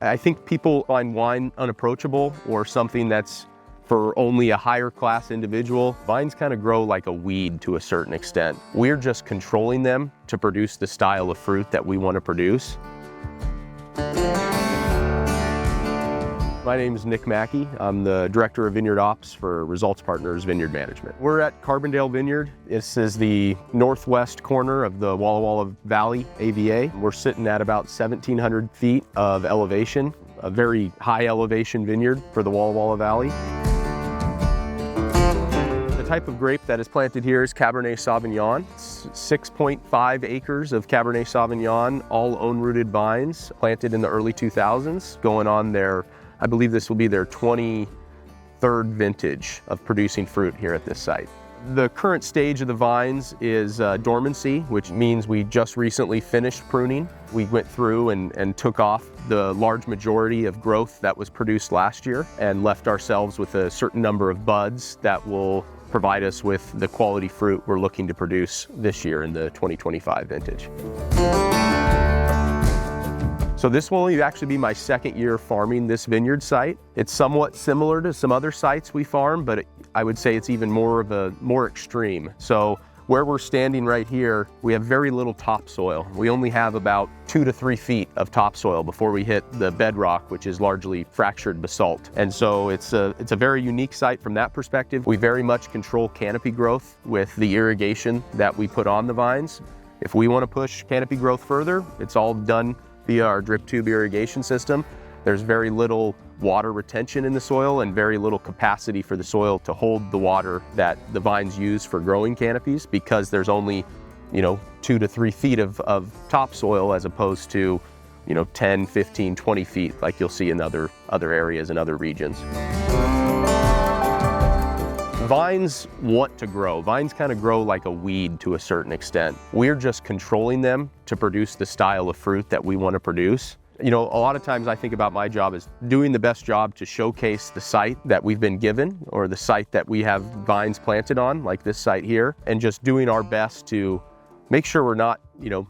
I think people find wine unapproachable or something that's for only a higher class individual. Vines kind of grow like a weed to a certain extent. We're just controlling them to produce the style of fruit that we want to produce. My name is Nick Mackay. I'm the Director of Vineyard Ops for Results Partners Vineyard Management. We're at Carbondale Vineyard. This is the northwest corner of the Walla Walla Valley, AVA. We're sitting at about 1,700 feet of elevation, a very high elevation vineyard for the Walla Walla Valley. The type of grape that is planted here is Cabernet Sauvignon. It's 6.5 acres of Cabernet Sauvignon, all own-rooted vines, planted in the early 2000s, going on their, I believe this will be their 23rd vintage of producing fruit here at this site. The current stage of the vines is dormancy, which means we just recently finished pruning. We went through and took off the large majority of growth that was produced last year and left ourselves with a certain number of buds that will provide us with the quality fruit we're looking to produce this year in the 2025 vintage. So this will actually be my second year farming this vineyard site. It's somewhat similar to some other sites we farm, but I would say it's even more extreme. So where we're standing right here, we have very little topsoil. We only have about 2 to 3 feet of topsoil before we hit the bedrock, which is largely fractured basalt. And so it's a very unique site from that perspective. We very much control canopy growth with the irrigation that we put on the vines. If we want to push canopy growth further, it's all done via our drip tube irrigation system. There's very little water retention in the soil and very little capacity for the soil to hold the water that the vines use for growing canopies, because there's only 2 to 3 feet of topsoil as opposed to 10, 15, 20 feet like you'll see in other areas and other regions. Vines want to grow. Vines kind of grow like a weed to a certain extent. We're just controlling them to produce the style of fruit that we want to produce. A lot of times I think about my job as doing the best job to showcase the site that we've been given, or the site that we have vines planted on, like this site here, and just doing our best to make sure we're not,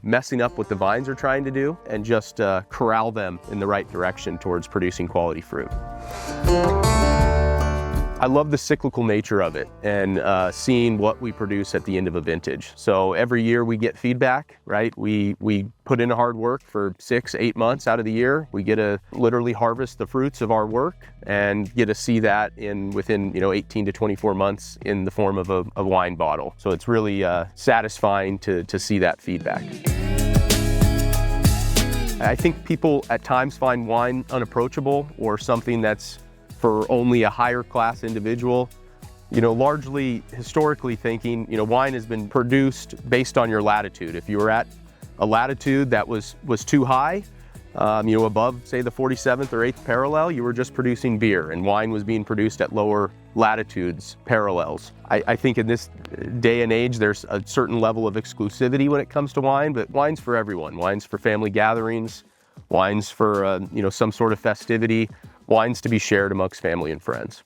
messing up what the vines are trying to do, and just corral them in the right direction towards producing quality fruit. I love the cyclical nature of it and seeing what we produce at the end of a vintage. So every year we get feedback, right? We put in hard work for 6-8 months out of the year. We get to literally harvest the fruits of our work and get to see that within 18 to 24 months in the form of a wine bottle. So it's really satisfying to see that feedback. I think people at times find wine unapproachable or something that's for only a higher class individual. Largely historically thinking, wine has been produced based on your latitude. If you were at a latitude that was too high, above say the 47th or 8th parallel, you were just producing beer, and wine was being produced at lower latitudes, parallels. I think in this day and age, there's a certain level of exclusivity when it comes to wine, but wine's for everyone. Wine's for family gatherings, wine's for some sort of festivity, wines to be shared amongst family and friends.